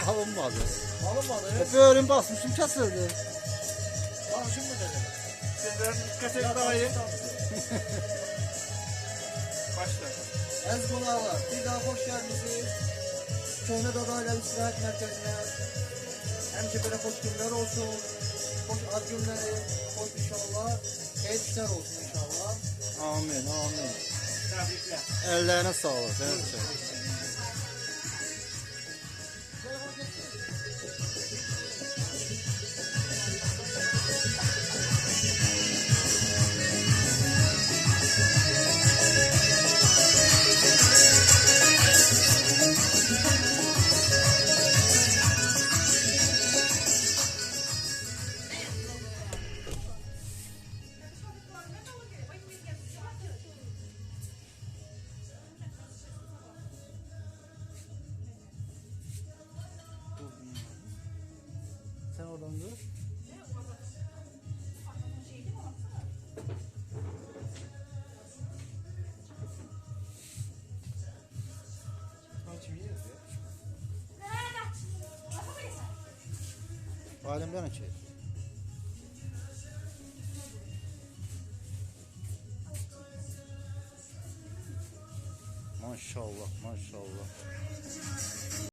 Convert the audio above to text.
Alınmadı. Alınmadı. Böğrüm basmışım kesildi. Danışım mı dedi? Sizden dikkat et daha iyi. Başla. Əziz qonaqlar, bir daha xoş gəlmişsiniz. Köhnə Dadayla İstirahət Mərkəzinə. Həmişə belə xoş günlər olsun. Xoş ad günləri, xoş inşallah. Xeyir işlər olsun inşallah. Amin, amin. Təbriklər. Ellerine sağlık. Evet. Sen oradan dur. Halim ben açayım. Maşallah, maşallah.